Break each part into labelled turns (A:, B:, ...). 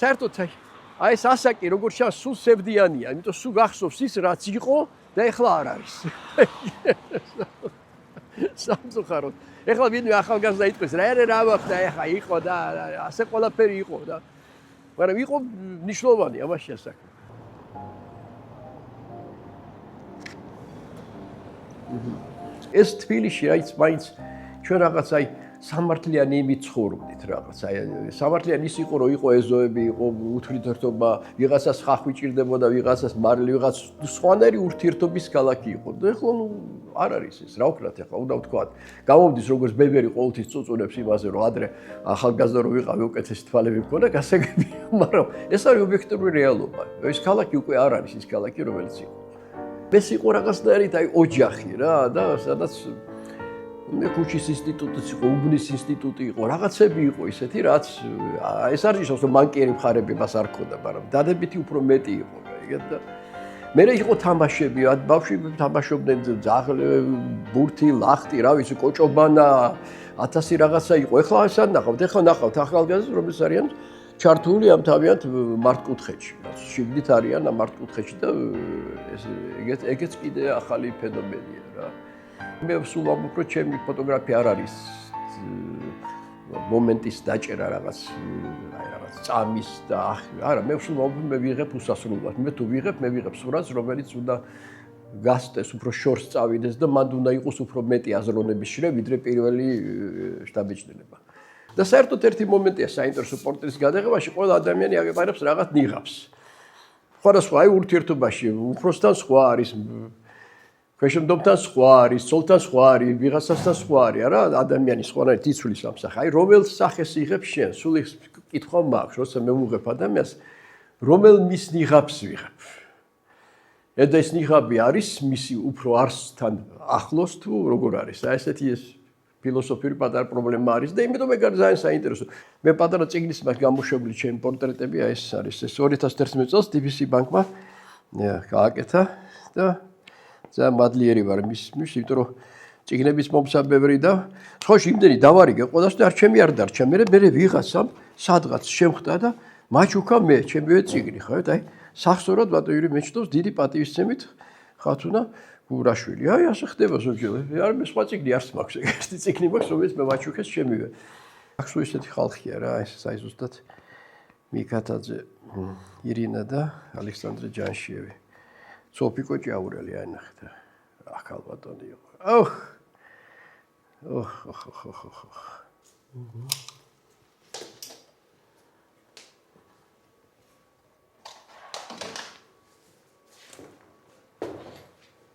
A: საერთოდ აი ეს ასაკი როგორც ჩანს სულ სევდიანია, იმიტომ სულ გახსოვს ის რაც იყო და ეხლა არ არის. სამწუხაროდ. ეხლა ვინმე ახალგაზრდა იტყვის რა მოხდა ეხლა იყო და ასე ყველაფერი იყო და მაგრამ იყო მნიშვნელოვანი ამას შესაძლოა. ეს თბილისში მაინც ჩვენ რაღაც აი სამართლიანი იმით ცხოვრობდით რაღაც აი სამართლიანი ის იყო რომ იყო ეზოები იყო უთვითერთობა ვიღაცას ხახვი ჭირდებოდა ვიღაცას მარილი ვიღაც სხვანაირი ურთიერთობის ქალაქი იყო და ეხლა ნუ არ არის ეს რა ვქნათ ეხლა უნდა ვთქვათ გამომდის როგორც ბებერი ყოველთვის წუწუნებს იმაზე რომ ადრე ახალგაზრდა რომ ვიყავი უკეთესი თვალები მქონდა გასაგებია მაგრამ ეს არის ობიექტური რეალობა ეს ქალაქი უკვე არ არის ის ქალაქი რომელიც იყო ეს იყო რაღაცნაირად აი ოჯახი რა და სადაც ქუჩის ინსტიტუტიც იყო, უბნის ინსტიტუტი იყო, რაღაცები იყო ისეთი, რაც ეს არ ნიშნავს, რომ მანკიერი მხარებებას არ ქონდა, მაგრამ დადებითი უფრო მეტი იყო, ეგეთ და მე იყო თამაშები, ბავშვები თამაშობდნენ ძაღლი, ბურთი, ლახტი, რა ვიცი, კოჭობანა, 1000 რაღაცა იყო. ეხლა ეს არ ნახავთ, ეხლა ნახავთ ახალგაზრდებს, რომლებიც არიან ჩართული ამ თავიანთ მართკუთხედში. შიგნით არიან ამ მართკუთხედში და ეგეც კიდე ახალი ფენომენია რა. მე ვსულ ვამბობ, რომ ჩემი ფოტოგრაფია არ არის მომენტის დაჭერა რაღაც წამის და არა, მე ვსულ ვამბობ, მე ვიღებ უსასრულოდ. მე თუ ვიღებ, მე ვიღებ სურათს, რომელიც უნდა გასტეს, უფრო შორს წავიდეს და მანდ უნდა იყოს უფრო მეტი აზროვნების შრე, ვიდრე პირველი შტაბეჭდილება. და საერთოდ ერთი მომენტია საინტერესო პორტრის გადაღებაში, ყველა ადამიანი აკეთებს რაღაც ნიღაბს. სხვადასხვა აი ურთიერთობაში, უფროსთან სხვა არის ქვეშემდომთან სხვა არის, ცოლთან სხვა არის, ვიღაცასთან სხვა არის, არა? ადამიანის სხვანაირად იცვლის ამ სახეს. აი რომელ სახეს იღებ შენ? სულ ის კითხვა მაქვს, როცა მე ვუღებ ადამიანს, რომელ მის ნიღაბს ვიღებ? და ეს ნიღაბი არის მისი უფრო არსთან ახლოს თუ როგორ არის? აი ესეთი ეს ფილოსოფიური პატარა პრობლემა არის და იმიტომ ეგ არის ძალიან საინტერესო. მე პატარა წიგნის მაქვს გამოშვებული ჩემი პორტრეტები, აი ეს არის ეს 2011 წელს DBC ბანკმა გააკეთა და ძალიან მადლიერი ვარ მის, იმიტომ რომ წიგნების მომსაბევრი და ხოში იმდენი დავარიგე ყველას და არ ჩემი არ დარჩა. მე ვიღაცამ სადღაც შემხვდა და მაჩუქა მე ჩემივე წიგნი, ხო? აი სახსოვრად ბატონო იური მეჩნობს დიდი პატივისცემით ხათუნა გურაშვილი. აი ასე ხდება ზოგჯერ. არ მე სხვა წიგნი არც მაქვს, ერთი წიგნი მაქვს, რომელიც მე მაჩუქეს ჩემივე. ახსო ისეთი ხალხია რა, ეს აი ზუსტად მიკათაძე, ირინა და ალექსანდრე ჯანშიევი. სოფიკო ჭაურელი აი ნახეთ რა. ახალ ბატონი იყო. ოხ.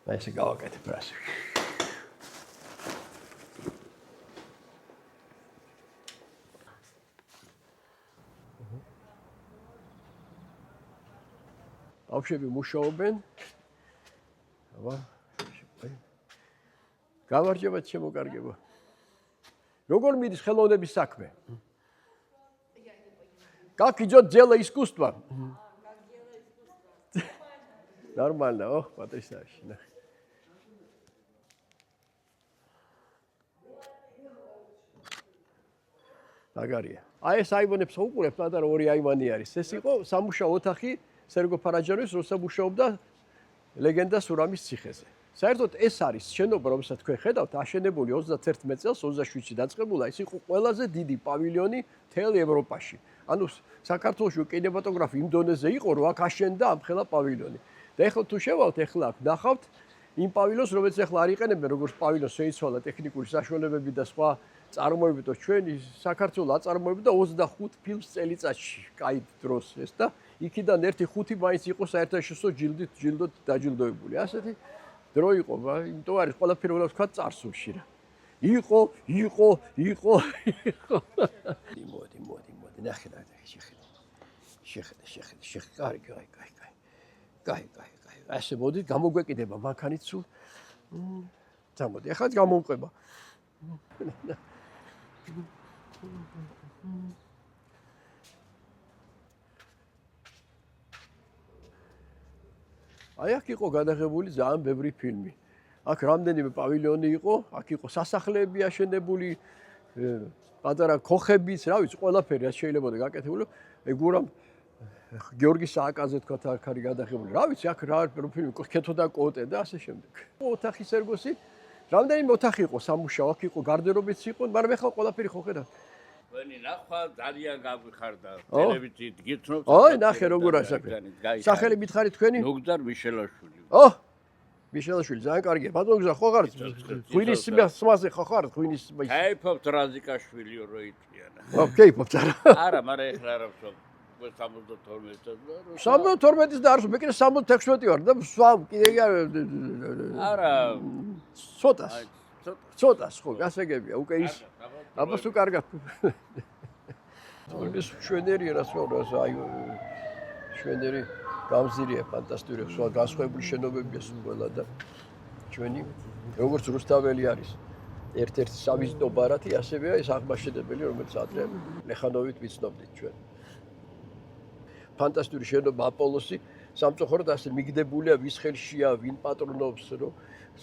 A: აი ესე გავაკეთე პრასი. ბავშვები მუშაობენ. აბა. გავარჯებათ შემოკარგება. როგორ მიდის ხელოვნების საქმე? Как идет дело искусства? Нормально, ох, потрясающе. Агария. აი ეს აივანებს უყურებთ, პატარა ორი აივანი არის. ეს იყო სამუშაო ოთახი სერგო ფარაჯანის, როცა მუშაობდა ლეგენდა სურამის ციხეზე. საერთოდ ეს არის შენობა, რომელსაც თქვენ ხედავთ, აშენებული 31 წელს 27-ში დაწყებულა, ეს იყო ყველაზე დიდი პავილიონი მთელ ევროპაში. ანუ საქართველოში კინემატოგრაფი იმ დონეზე იყო, რომ აქ აშენდა ამხელა პავილიონი. და ეხლა თუ შევალთ, ეხლა აქ ნახავთ იმ პავილიონს, რომელიც ეხლა არ იყენებენ როგორც პავილიონს, შეიცვალა ტექნიკური საშუალებები და სხვა წარმოებები და ჩვენი საქართველოს აწარმოებდა 25 ფილმს წელიწადში, კაი დროს ეს და იქიდან ერთი 5 მაინც იყო საერთაშორისო ჯილდოთ დაჯილდოებული. ასეთი დრო იყო, იმიტომ არის ყველაფერი უნდა ვთქვა წარსულში რა. იყო. მოდი, ნახე, შეხედე. კაი. ასე მოდი, გამოგვეკიდება მანქანით სულ. წამოდი, ახლა გამოვყვება. აი აქ იყო გადაღებული ძალიან ბევრი ფილმი. აქ რამდენიმე პავილიონი იყო, აქ იყო სასახლეები აშენებული, პატარა ქოხებიც, რა ვიცი, ყველაფერი რაც შეიძლება გაკეთებული. ეგ გიორგი სააკაძე თქვა აქ არის გადაღებული. რა ვიცი, აქ რა ფილმი კეთო და კოტე და ასე შემდეგ. ოთახის ერგოსი რამდენიმე ოთახი იყო სამუშაო, აქ იყო გარდერობიც იყო, მაგრამ ეხლა ყველაფერი ხო ხედავთ.
B: ვენი ნახვა ძალიან გაგვიხარდა ტელევიზიით გიცნობთ.
A: ой, ნახე როგორ ასაკი. სახელი მითხარი თქვენი?
B: ნოგზარ მიშელაშვილი.
A: მიშელაშვილი ძალიან კარგია. ბატონო გზა ხო ხარ? ღვინის სმაზე ხო ხარ? ღვინის სმაზე.
B: კაიფობთ რაზიკაშვილიო რო იტყვიანა.
A: კაიფობთ არა.
B: არა, მაგრამ ეხლა არა ვსო. 72-ის
A: 72-ის და არს მე კიდე 76 ვარ და სვამ კიდე
B: არა
A: ცოტას ხო გასაგებია უკვე ის აბა სულ კარგად ეს შვენერი რასვას აი შვენერი გამზირია ფანტასტიკური სხვა განსხვავებული შენობებია სულ ყველა და ჩვენი როგორც რუსთაველი არის ერთ-ერთი სავიზიტო ბარათი ასევეა ეს აღმაშენებელი რომელიც ადრე ლეხანოვით ვიცნობდით ჩვენ ფანტასტიკური შენობა აპოლოსი სამწუხაროდ ასე მიგდებულია ვის ხელშია ვინ პატრონობს რომ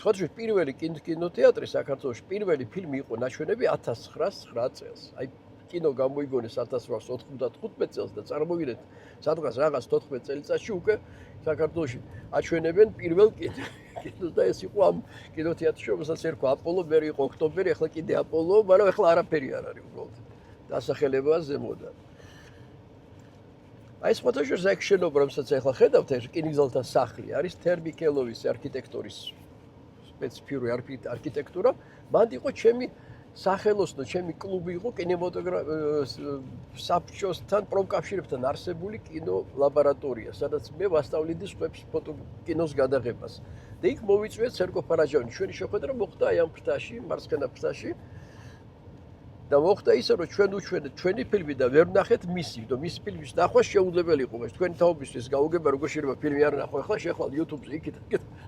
A: სხვადასხვა პირველი კინოთეატრი საქართველოში პირველი ფილმი იყო ნაჩვენები 1909 წელს აი კინო გამოიგონეს 1895 წელს და წარმოვიდგინეთ სადღაც რაღაც 14 წელიწადში უკვე საქართველოში აჩვენებენ პირველ კინოს და ეს იყო ამ კინოთეატრში რომელსაც ერქვა აპოლო მე იყო ოქტომბერი ახლა კიდე აპოლო მაგრამ ახლა არაფერი არ არის უბრალოდ დასახელებაა ზემოდან აი სპოტაშორს ექშენობა რომელსაც ახლა ხედავთ ეს რკინიგზელთა სახლი არის თერმიკელოვის არქიტექტურის სპეციფიკური არქიტექტურა მანდ იყო ჩემი სახელოსნო ჩემი კლუბი იყო საბჭოსთან პრომკავშირებთან არსებული კინო ლაბორატორია სადაც მე ვასწავლიდი სხვებს კინოს გადაღებას და იქ მოვიწვიეთ სერგო ფარაჯავანი ჩვენი შეხვედრა მოხდა აი ამ ფრთაში მარცხენა ფრთაში და მოხდა ისე რომ ჩვენ უჩვენეთ ჩვენი ფილმი და ვერ ვნახეთ მისი და მისი ფილმის ნახვა შეუძლებელი იყო ეს თქვენი თაობისთვის გაუგება როგორ შეიძლება ფილმი არ ნახო ახლა შეხვალ YouTube-ზე იქით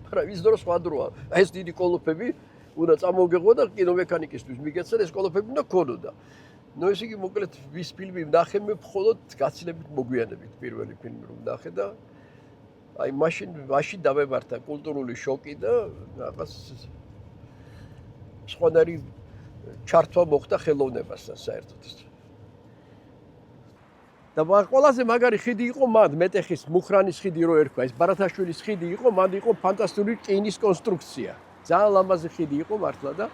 A: მაგრამ ის დრო სხვა დროა ეს დიდი კოლოფები უნდა წამოგეღო და კინომექანიკისთვის მიგეცეთ ეს კოლოფები უნდა ქონოდა ნუ ეს იგი მოკლედ ვის ფილმი ვნახე მე მხოლოდ გაცილებით მოგვიანებით პირველი ფილმი რომ ვნახე და აი მაშინ დავემართა კულტურული შოკი და რაღაც სხვადასხვა ჩართვა მოხდა ხელოვნებასთან საერთოდ. და ყველაზე მაგარი ხიდი იყო მანდ მეტეხის მუხრანის ხიდი რო ერქვა, ეს ბარათაშვილის ხიდი იყო, მანდ იყო ფანტასტიკური კინის კონსტრუქცია. ძალიან ლამაზი ხიდი იყო მართლა და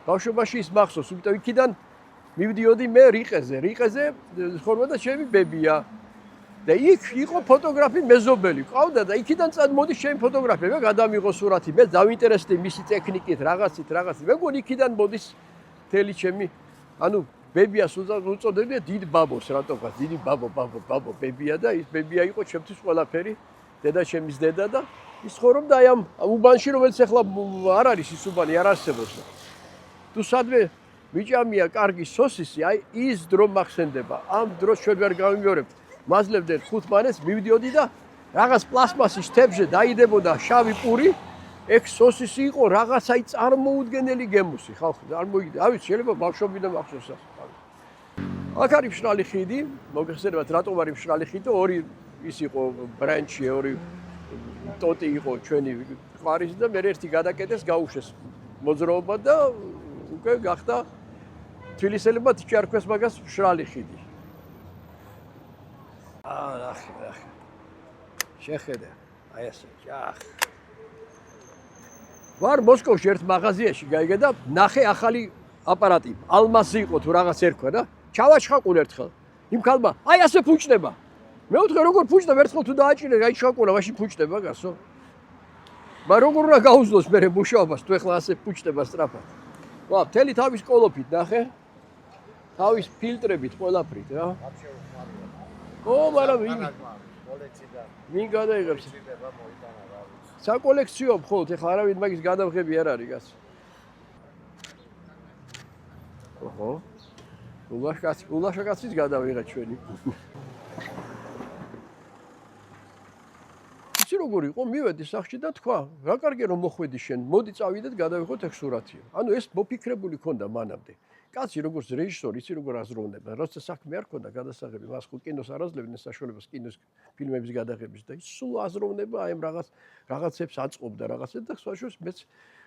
A: ბავშვობაში ის მახსოვს, იმიტომ იქიდან მივდიოდი მე რიყეზე ხორვა და ჩემი ბებია. და იქ იყო ფოტოგრაფი მეზობელი, ყავდა და იქიდან წამოდი ჩემი ფოტოგრაფია, მე გადამიღო სურათი, მე დავინტერესდი მისი ტექნიკით, რაღაცით. მე მგონი იქიდან მოდის თელი ჩემი ანუ ბებიას უწოდებდა დიდ ბაბოს რატოღაც დიდი ბაბო ბებია და ის ბებია იყო ჩემთვის ყველაფერი დედა ჩემის დედა და ის ხორობდა აი ამ უბანში რომელიც ახლა არ არის ის უბანი არ არსებობს თუ სადმე მიჭამია კარგი სოსისი აი ის დრო მახსენდება ამ დროს ჩვენ ვერ გავიმეორებთ მაძლევდნენ 5 მანეს მივდიოდი და რაღაც პლასმასის თებზე დაიდებოდა შავი პური ეგ სოსისი იყო რაღაც აი წარმოუდგენელი გემოსი ხალხი წარმოიდგინე აი შეიძლება ბავშვობიდან მახსოვს აქ არის მშრალი ხიდი მოგეხსენებათ რატომ არის მშრალი ხიდი ორი ის იყო ბრანჩი ორი ტოტი იყო ჩვენი ყარის და მე ერთი გადაკეტეს გაუშვეს მოძრაობა და უკვე გახდა თბილისელებმა იჩარქვეს მაგას მშრალი ხიდი ახ შეხედე აი ესე ვარ მოსკოვში ერთ მაღაზიაში გაიგე და ნახე ახალი აპარატი ალმასი იყო თუ რაღაც ერქვა და ჩავაჩხაყულ ერთხელ იმ ქალმა აი ასე ფუჭდება მე ვთქვი როგორ ფუჭდება ერთხელ თუ დააჭირე აი ჩხაყულა მაშინ ფუჭდება გასო მაგრამ როგორ უნდა გაუძლოს მე მუშაობას თუ ეხლა ასე ფუჭდება სწრაფად ვა მთელი თავის კოლოფით ნახე თავის ფილტრებით ყველაფრით რა მაგრამ ვინ გადაიღებს საკოლექციო მხოლოდ ეხლა არავინ მაგის გადავღები არ არის გას. ოჰო. ულაშაკაცის გადავიღეთ ჩვენი. იცი როგორ იყო? მივედი სახში და თქვა, რა კარგია რომ მოხვედი შენ. მოდი წავიდეთ გადავიღოთ ეგ სურათი. ანუ ეს მოფიქრებული ქონდა მანამდე. კაცი როგორც რეჟისორი, იცი როგორ აზროვნება. როცა საქმე არ ქონდა გადასაღები, მას ხო კინოს არ აძლევდნენ საშუალებას კინოს ფილმების გადაღების და ის სულ აზროვნება აი ამ რაღაცებს აწყობდა რაღაცებს და სხვაშორის მეც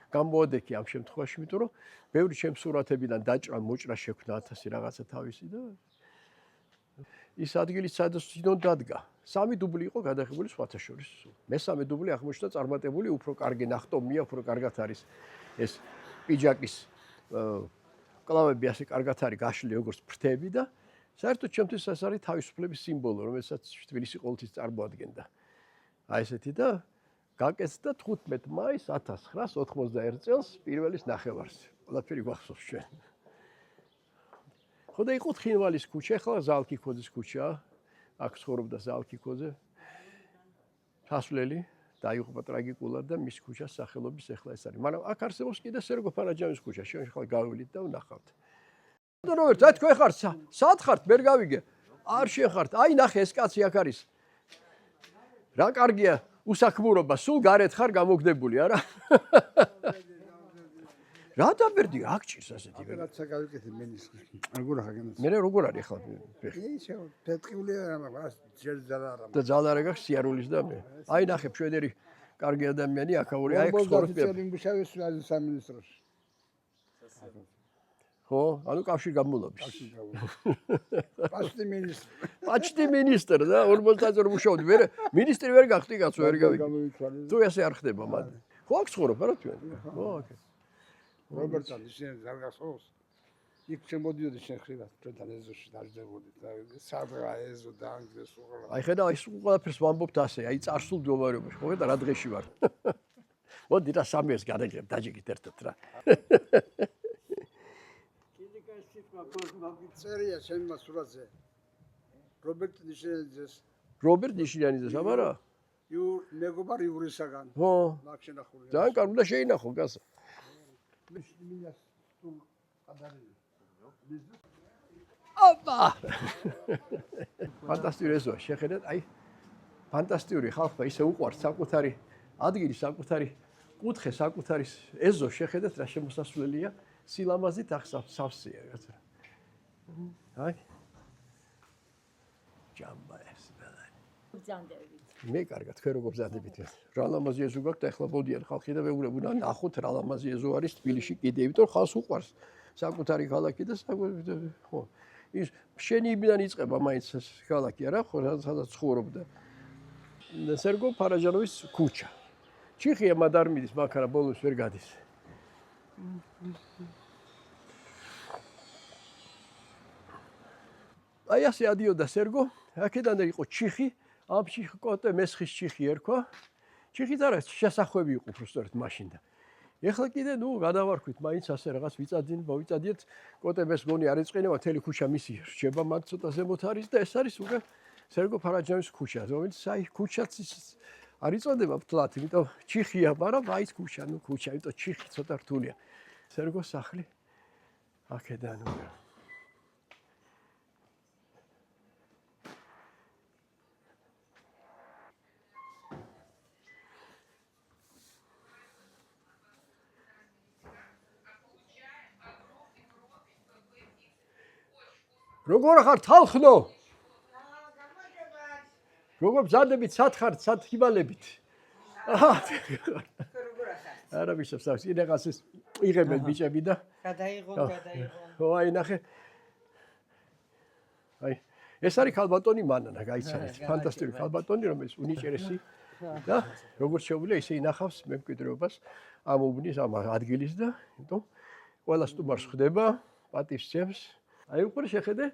A: გამოვადექი ამ შემთხვევაში, იმიტომ რომ ბევრი ჩემს სურათებიდან დაჭრა, მოჭრა შექმნა 1000 რაღაცა თავისი და ის ადგილი სადაც თვითონ დადგა. 3 დუბლი იყო გადაღებული სხვათა შორის. მესამე დუბლი აღმოჩნდა წარმატებული, უფრო კარგი ნახტომია, უფრო კარგად არის ეს პიჯაკის კლავები ასე კარგად არის გაშლილი როგორც ფრთები და საერთოდ ჩემთვის ეს არის თავისუფლების სიმბოლო, რომელსაც თბილისი ყოველთვის წარმოადგენდა. აი ესეთი და გაკეთდა 15 მაისს 1991 წელს პირველის ნახევარს. ყველაფერი გვახსოვს ჩვენ. ხო და იყო თხინვალის ქუჩა, ახლა ზალკიქოძის ქუჩა. აქ ცხოვრობდა ზალკიქოძე. სასვლელი დაიღუპა ტრაგიკულად და მის ქუჩას სახელობის ახლა ეს არის. მაგრამ აქ არსებობს კიდე სერგო ფარაჯანის ქუჩა. შენ ახლა გავივლით და ვნახავთ. და როერტ, აი თქვენ ხართ, სად ხართ? ვერ გავიგე. არ შენ ხართ. აი ნახე ეს კაცი აქ არის. რა კარგია უსაქმურობა, სულ გარეთ ხარ გამოგდებული, არა? რა დაბერდი აქ ჭირს ასეთი ვერა.
C: რაცა გავიკეთე მენის როგორ ახაგენოს.
A: მე როგორ არის ახლა?
C: ისე პეტყიული არა, ჯერ ძალა არა.
A: და ძალა რა გაქვს სიარულის და მე. აი ნახე შვედერი კარგი ადამიანი აქაური აი ცხოვრობს.
C: იმუშავეს სამინისტროში.
A: ხო, ანუ კავშირ გამულობის.
C: პაშტი მინისტრი.
A: პაშტი მინისტრი და 40 წელი მუშაობდი. მე მინისტრი ვერ გახდი კაცო, ვერ გავიგე. თუ ესე არ ხდება მანდ. ხო, აქ ცხოვრობ რა თქვენ? ხო, აქ.
C: რობერტსონი შენ არ გახსოვს? იქ შემოდიოდი შენ ხშირად ჩვენთან ეზოში დაждებოდი და სადღა ეზო და ანგლეს უყურე.
A: აი ხედავ ის ყველაფერს ვამბობთ ასე, აი წარსულ მდგომარეობაში. ხო და რა დღეში ვარ. მოდი რა სამიეს გადაგებ, დაჯიგით ერთად რა.
C: წერია შენმა სურათზე. რობერტ ნიშნიანიძეს.
A: რობერტ ნიშნიანიძეს, აბარა?
C: მეგობარი იურისაგან.
A: ხო.
C: მაგ შენახული.
A: ძალიან კარგი უნდა შეინახო გასა. აბა! ფანტასტიკური ეზოა, შეხედეთ, აი ფანტასტიკური ხალხმა ისე უყვართ საკუთარი ადგილი, საკუთარი კუთხე, საკუთარი ეზო, შეხედეთ რა შემოსასვლელია, სილამაზით ახსავსია რაღაცა. აი. ჯამბა ეს ბალანი.
D: ბრძანდებით.
A: მე კარგად, თქვენ როგორ ბრძანდებით? რა ლამაზი ეზო გაქვთ, ახლა მოდიან ხალხი და ვეუბნებოდი, ნახოთ რა ლამაზი ეზო არის თბილისში კიდე, იმიტომ რომ ხალხს უყვარს საკუთარი ქალაქი და ხო. ის შენიებიდან იწყება მაინც ეს ქალაქი არა, ხო, სადაც ცხოვრობდა. სერგო ფარაჯანოვის ქუჩა. ჩიხია მადარმიდის მაქარა ბოლოს ვერ გადის. აი ასე ადიოდა სერგო, აქედან იყო ჩიხი, ამ ჩიხი კოტე მესხის ჩიხი ერქვა. ჩიხიც არა, შესახვევი იყო უბრალოდ მაშინ და. ეხლა კიდე ნუ გადავარქვით, მაინც ასე რაღაც მოვიწადიეთ, კოტე მეს გონი არ ეწყინება, მთელი ქუჩა მისი რჩება, მაგ ცოტა ზემოთ არის და ეს არის უკვე სერგო ფარაჯანის ქუჩა, რომელიც აი ქუჩაც არ იწოდება ფთლად, იმიტომ ჩიხია, მაგრამ აიც ქუჩა, ნუ ქუჩა, იმიტომ ჩიხი ცოტა რთულია. სერგოს სახლი აქედან უკვე. როგორ ხარ თალხნო? როგორ ბზანდებით, სად ხართ, სად ხიბალებით? არა მისებს აქვს, ინახას ეს იღებენ ბიჭები და
E: გადაიღონ.
A: ხო, აი ნახე. აი, ეს არის ქალბატონი მანანა, გაიცანეთ, ფანტასტიკური ქალბატონი, რომელიც უნიჭერესი და როგორც შეუძლია ისე ინახავს მემკვიდრეობას ამ უბნის, ამ ადგილის და იმიტომ ყველა სტუმარს ხდება, პატივს სცემს. აი უკვე შეხედე,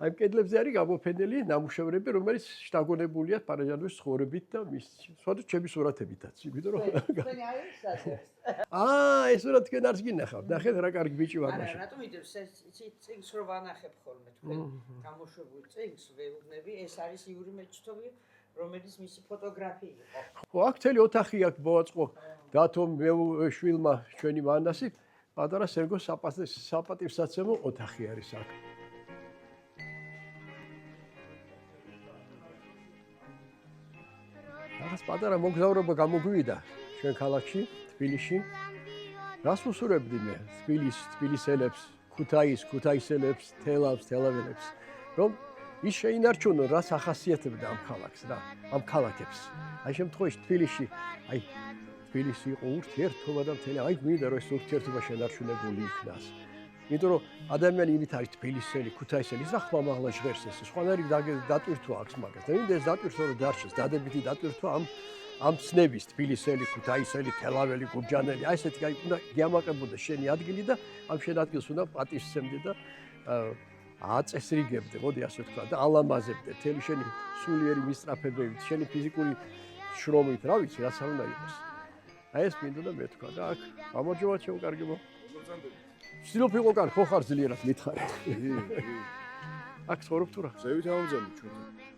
A: აი კედლებზე არის გამოფენილი ნამუშევრები, რომელიც შთაგონებულია ფარაჯანოვის ცხოვრებით და მის სხვადასხვა ჩემი სურათებითაც, იმიტომ რომ ეს სურათი თქვენ არც გინახავთ. ნახეთ რა კარგი ბიჭი ვარ მაშინ.
E: რატომ იდევს წიგნს რო ვანახებ ხოლმე თქვენ გამოშვებული წიგნს ვეუბნები, ეს არის იური მეჩთოვი, რომელიც მისი ფოტოგრაფი იყო.
A: ხო, აქ მთელი ოთახი აქვს მოაწყო დათომ შვილმა ჩვენი მანასი, პატარა სერგოს საპატივსაცემო ოთახი არის აქ. რაღაც პატარა მოგზაურობა გამოგვივიდა ჩვენ ქალაქში, თბილისში. რას ვუსურებდი მე? თბილისელებს, ქუთაისელებს, თელაველებს, რომ ის შეინარჩუნონ რას ახასიათებდა ამ ქალაქს რა, ამ ქალაქებს. აი შემთხვევაში თბილისში, აი თბილისი იყო ურთიერთობა და მთელი, აი მინდა რომ ეს ურთიერთობა შენარჩუნებული იქნას. იმიტომ რომ ადამიანი იმით არის თბილისელი, ქუთაისელი, ისა ხმამაღლა ჟღერს ეს. სხვანაირი დატვირთვა აქვს მაგას. და იმდენს დატვირთვა რომ დარჩეს, დადებითი დატვირთვა ამ ცნების თბილისელი, ქუთაისელი, თელაველი, გურჯანელი, აი ესეთი უნდა გიამაყებოდა შენი ადგილი და ამ შენ ადგილს უნდა პატივსცემდე და აწესრიგებდე, მოდი ასე ვთქვა და ალამაზებდე თელი შენი სულიერი მისწრაფებებით, შენი ფიზიკური შრომით, რა ვიცი, რაც არ უნდა იყოს. აი ეს მინდოდა მეთქვა და აქ გამარჯობა ჩემო კარგებო. ვცდილობ იყო კარგი, ხო ხარ ძლიერად მითხარი. აქ ცხოვრობ თუ რა?
D: ზევით ამბზები ჩვენ.